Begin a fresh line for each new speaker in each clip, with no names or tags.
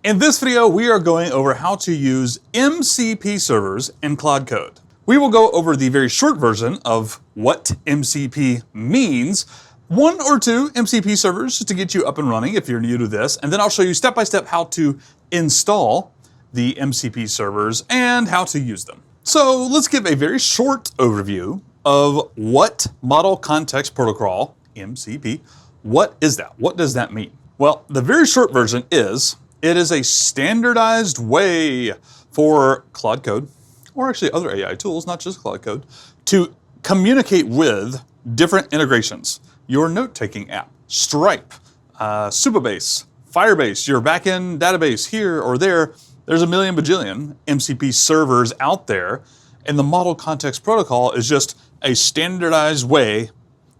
In this video, we are going over how to use MCP servers in Claude Code. We will go over the very short version of what MCP means, one or two MCP servers just to get you up and running if you're new to this, and then I'll show you step by step how to install the MCP servers and how to use them. So let's give a very short overview of what Model Context Protocol, MCP, what is that? What does that mean? Well, the very short version is, it is a standardized way for Claude Code, or actually other AI tools, not just Claude Code, to communicate with different integrations. Your note-taking app, Stripe, Supabase, Firebase, your backend database here or there. There's a million bajillion MCP servers out there, and the Model Context Protocol is just a standardized way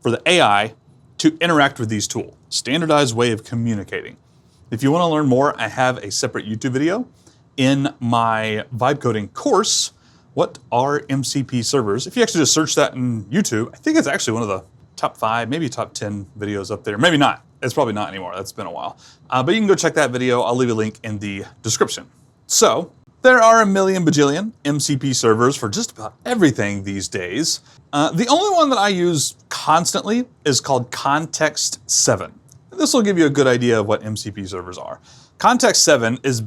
for the AI to interact with these tools. Standardized way of communicating. If you want to learn more, I have a separate YouTube video in my vibe coding course. What are MCP servers? If you actually just search that in YouTube, I think it's actually one of the top 5, maybe top 10 videos up there. Maybe not. It's probably not anymore. That's been a while. But you can go check that video. I'll leave a link in the description. So there are a million bajillion MCP servers for just about everything these days. The only one that I use constantly is called Context 7. This will give you a good idea of what MCP servers are. Context 7 is,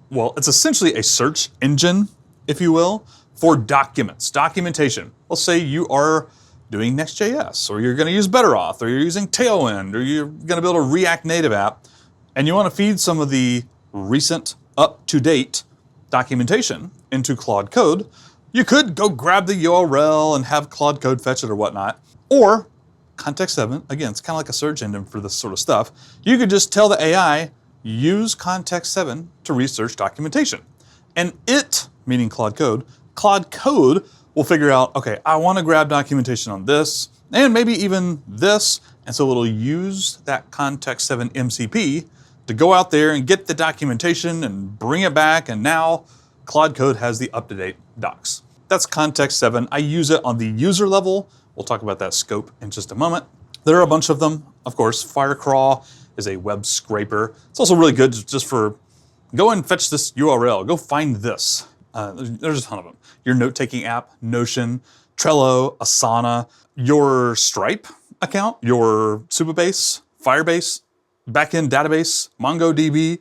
well, it's essentially a search engine, if you will, for documents, documentation. Let's say you are doing Next.js, or you're going to use BetterAuth, or you're using Tailwind, or you're going to build a React Native app, and you want to feed some of the recent, up-to-date documentation into Claude Code. You could go grab the URL and have Claude Code fetch it or whatnot, or Context 7, again, it's kind of like a search engine for this sort of stuff. You could just tell the AI, use Context 7 to research documentation. And it, meaning Claude Code will figure out, okay, I want to grab documentation on this, and maybe even this, and so it'll use that Context 7 MCP to go out there and get the documentation and bring it back, and now Claude Code has the up-to-date docs. That's Context 7. I use it on the user level. We'll talk about that scope in just a moment. There are a bunch of them. Of course, Firecrawl is a web scraper. It's also really good just for, go and fetch this URL, go find this. There's a ton of them. Your note-taking app, Notion, Trello, Asana, your Stripe account, your Supabase, Firebase, backend database, MongoDB,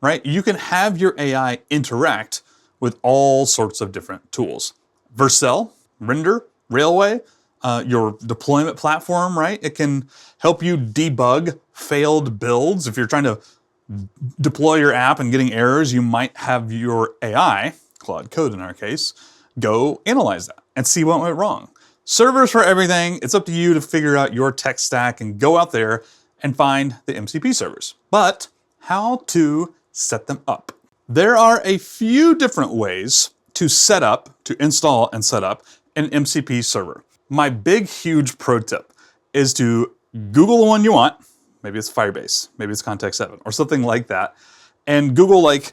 right? You can have your AI interact with all sorts of different tools. Vercel, Render, Railway, your deployment platform, right? It can help you debug failed builds. If you're trying to deploy your app and getting errors, you might have your AI, Claude Code in our case, go analyze that and see what went wrong. Servers for everything. It's up to you to figure out your tech stack and go out there and find the MCP servers. But how to set them up? There are a few different ways to set up, to install and set up an MCP server. My big, huge pro tip is to Google the one you want. Maybe it's Firebase, maybe it's Context 7 or something like that. And Google like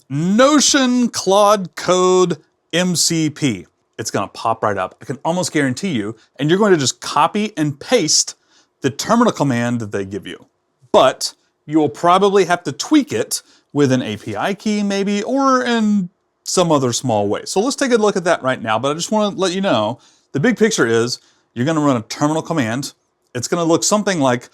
Notion Claude Code MCP. It's gonna pop right up. I can almost guarantee you, and you're going to just copy and paste the terminal command that they give you. But you will probably have to tweak it with an API key maybe, or in some other small way. So let's take a look at that right now, but I just wanna let you know, the big picture is you're going to run a terminal command. It's going to look something like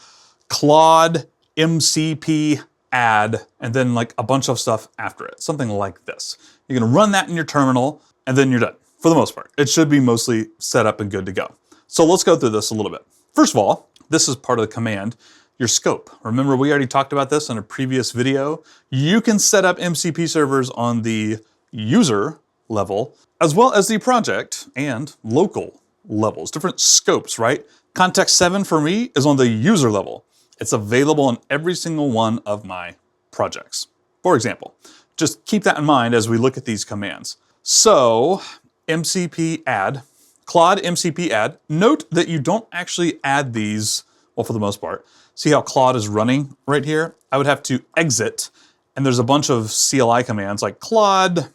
Claude MCP add, and then like a bunch of stuff after it, something like this. You're going to run that in your terminal, and then you're done. For the most part, it should be mostly set up and good to go. So let's go through this a little bit. First of all, this is part of the command, your scope. Remember, we already talked about this in a previous video. You can set up MCP servers on the user level, as well as the project and local levels, different scopes, right? Context 7 for me is on the user level. It's available on every single one of my projects. For example, just keep that in mind as we look at these commands. So MCP add, Claude MCP add, note that you don't actually add these, well, for the most part. See how Claude is running right here? I would have to exit, and there's a bunch of CLI commands like Claude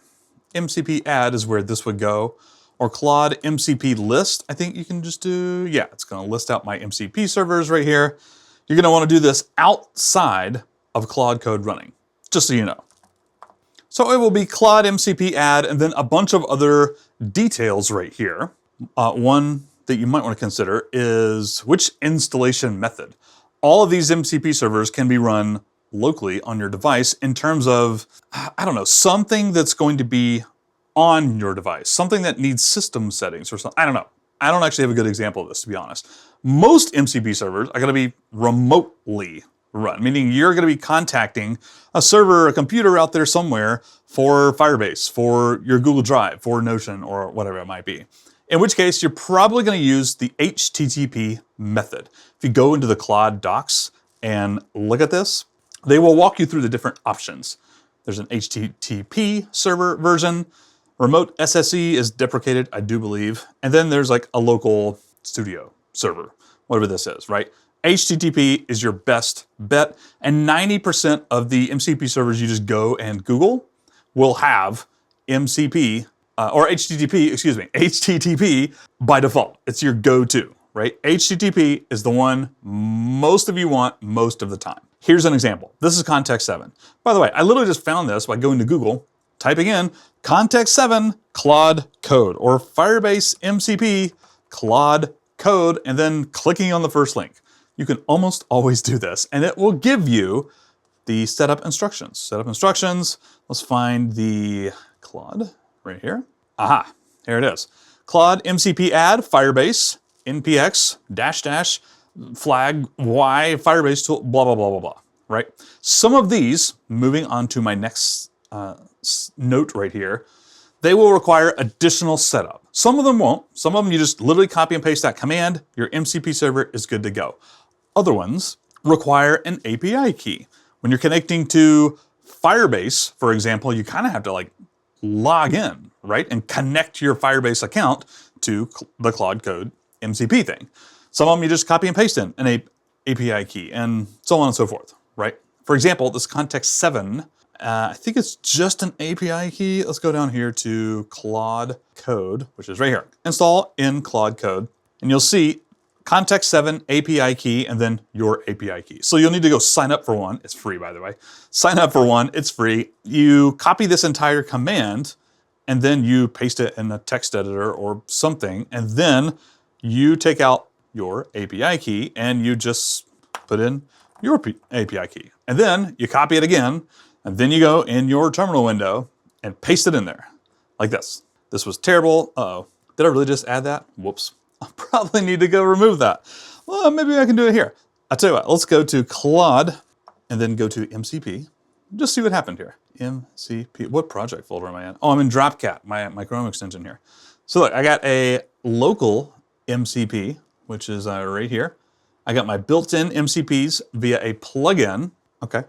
MCP add is where this would go, or Claude MCP list. I think you can just do, yeah, it's gonna list out my MCP servers right here. You're gonna wanna do this outside of Claude Code running. just so you know. So it will be Claude MCP add and then a bunch of other details right here. One that you might want to consider is which installation method. All of these MCP servers can be run locally on your device in terms of, I don't know, something that's going to be on your device, something that needs system settings or something. I don't know. I don't actually have a good example of this, to be honest. Most MCP servers are going to be remotely run, meaning you're going to be contacting a server, a computer out there somewhere for Firebase, for your Google Drive, for Notion, or whatever it might be. In which case, you're probably going to use the HTTP method. If you go into the Claude docs and look at this, they will walk you through the different options. There's an HTTP server version. Remote SSE is deprecated, I do believe. And then there's like a local studio server, whatever this is, right? HTTP is your best bet. And 90% of the MCP servers you just go and Google will have MCP, or HTTP, excuse me, HTTP by default. It's your go-to, right? HTTP is the one most of you want most of the time. Here's an example. This is context 7. By the way, I literally just found this by going to Google, typing in context 7 Claude Code or Firebase MCP Claude Code and then clicking on the first link. You can almost always do this and it will give you the setup instructions. Setup instructions, let's find the Claude right here. Aha, here it is. Claude MCP add Firebase npx -- flag y Firebase tool, blah, blah, blah, blah, blah, right? Some of these, moving on to my next note right here, they will require additional setup. Some of them won't. Some of them you just literally copy and paste that command, your MCP server is good to go. Other ones require an API key. When you're connecting to Firebase, for example, you kind of have to like log in, right? And connect your Firebase account to the Claude Code MCP thing. Some of them you just copy and paste in an API key and so on and so forth, right? For example, this context 7, I think it's just an API key. Let's go down here to Claude Code, which is right here. Install in Claude Code, and you'll see context 7 API key and then your API key. So you'll need to go sign up for one. It's free, by the way. Sign up for one, it's free. You copy this entire command and then you paste it in a text editor or something. And then you take out your API key and you just put in your API key. And then you copy it again. And then you go in your terminal window and paste it in there like this. This was terrible. Uh-oh. Did I really just add that? Whoops. I probably need to go remove that. Well, maybe I can do it here. I'll tell you what, let's go to Claude and then go to MCP. Just see what happened here. MCP, what project folder am I in? Oh, I'm in Dropcat, my Chrome extension here. So look, I got a local MCP, which is right here. I got my built-in MCPs via a plugin. Okay,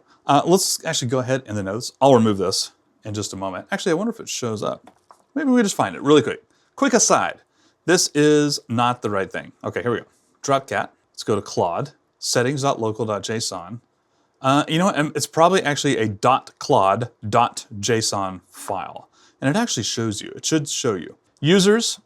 let's actually go ahead in the notes. I'll remove this in just a moment. Actually, I wonder if it shows up. Maybe we just find it really quick. Quick aside. This is not the right thing. Okay, here we go. Dropcat. Let's go to Claude. Settings.local.json. You know what? It's probably actually a .claude.json file. And it actually shows you. It should show you. Users,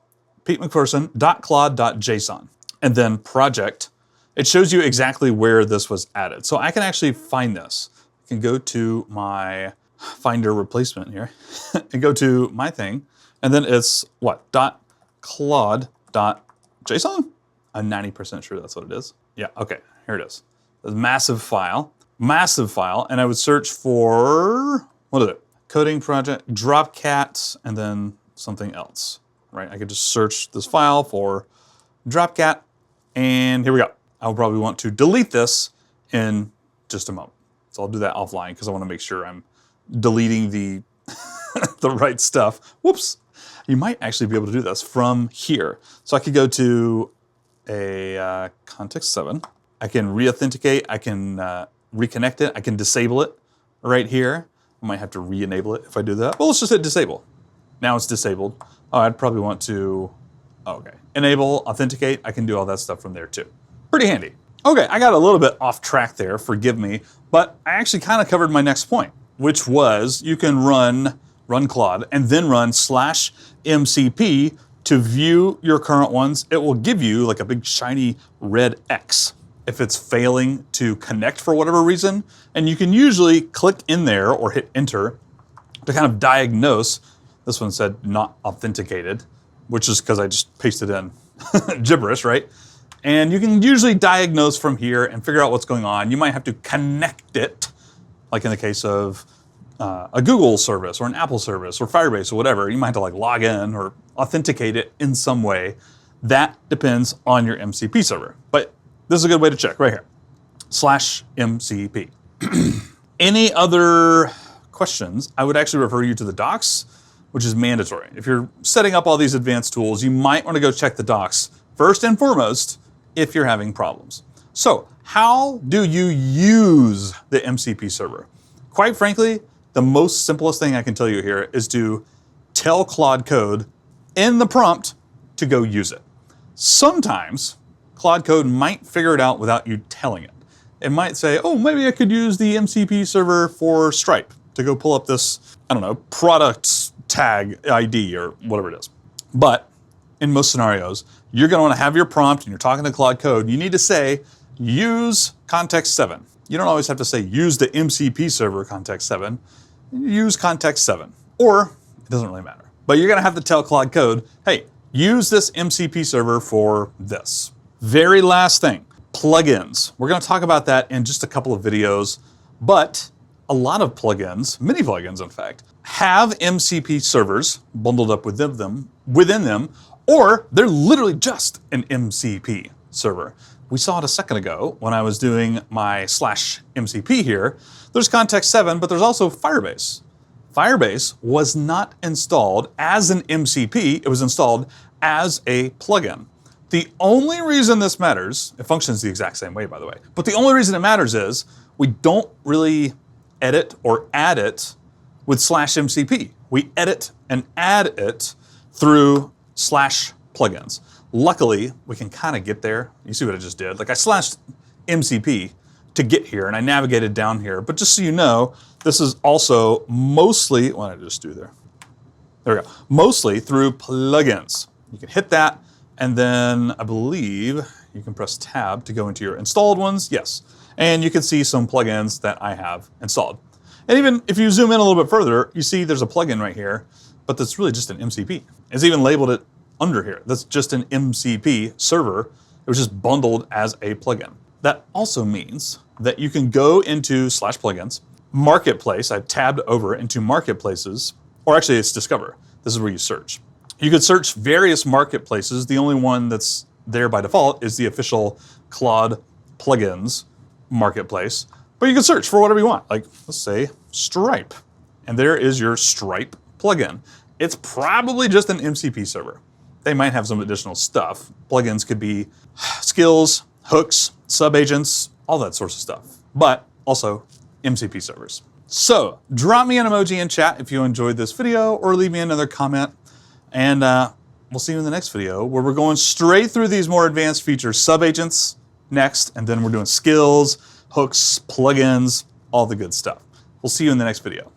Pete McPherson, .claude.json. And then project. It shows you exactly where this was added. So I can actually find this. I can go to my Finder replacement here and go to my thing. And then it's what? .claude.json? I'm 90% sure that's what it is. Yeah, okay, here it is. A massive file, and I would search for, what is it? Coding project, Dropcat, and then something else, right? I could just search this file for Dropcat, and here we go. I'll probably want to delete this in just a moment. So I'll do that offline because I want to make sure I'm deleting the, the right stuff. Whoops. You might actually be able to do this from here. So I could go to a context 7. I can re-authenticate. I can reconnect it. I can disable it right here. I might have to re-enable it if I do that. Well, let's just hit disable. Now it's disabled. Oh, I'd probably want to, okay. Enable, authenticate. I can do all that stuff from there too. Pretty handy. Okay, I got a little bit off track there, forgive me, but I actually kind of covered my next point, which was you can run Claude and then run /MCP to view your current ones. It will give you like a big shiny red X if it's failing to connect for whatever reason. And you can usually click in there or hit enter to kind of diagnose. This one said not authenticated, which is because I just pasted in gibberish, right? And you can usually diagnose from here and figure out what's going on. You might have to connect it, like in the case of a Google service or an Apple service or Firebase or whatever. You might have to like log in or authenticate it in some way. That depends on your MCP server. But this is a good way to check right here, /MCP. Any other questions, I would actually refer you to the docs, which is mandatory. If you're setting up all these advanced tools, you might want to go check the docs first and foremost if you're having problems. So how do you use the MCP server? Quite frankly, the most simplest thing I can tell you here is to tell Claude Code in the prompt to go use it. Sometimes Claude Code might figure it out without you telling it. It might say, oh, maybe I could use the MCP server for Stripe to go pull up this, I don't know, product tag ID or whatever it is. But in most scenarios, you're going to want to have your prompt and you're talking to Claude Code. You need to say, use context 7. You don't always have to say, use the MCP server context 7. Use context 7. Or, it doesn't really matter. But you're going to have to tell Claude Code, hey, use this MCP server for this. Very last thing, plugins. We're going to talk about that in just a couple of videos. But a lot of plugins, many plugins in fact, have MCP servers bundled up within them, or they're literally just an MCP server. We saw it a second ago when I was doing my /MCP here. There's context 7, but there's also Firebase. Firebase was not installed as an MCP, it was installed as a plugin. The only reason this matters, it functions the exact same way by the way, but the only reason it matters is we don't really edit or add it with /MCP. We edit and add it through /plugins. Luckily, we can kind of get there. You see what I just did? Like I slashed MCP to get here and I navigated down here. But just so you know, this is also mostly, what did I just do there? There we go. Mostly through plugins. You can hit that and then I believe you can press tab to go into your installed ones. Yes. And you can see some plugins that I have installed. And even if you zoom in a little bit further, you see there's a plugin right here, but that's really just an MCP. It's even labeled it under here. That's just an MCP server. It was just bundled as a plugin. That also means that you can go into /plugins, marketplace. I've tabbed over into marketplaces, or actually it's Discover. This is where you search. You could search various marketplaces. The only one that's there by default is the official Claude plugins marketplace. But you can search for whatever you want. Like let's say Stripe. And there is your Stripe plugin. It's probably just an MCP server. They might have some additional stuff. Plugins could be skills, hooks, subagents, all that sorts of stuff. But also MCP servers. So drop me an emoji in chat if you enjoyed this video or leave me another comment. And we'll see you in the next video where we're going straight through these more advanced features, subagents next, and then we're doing skills, hooks, plugins, all the good stuff. We'll see you in the next video.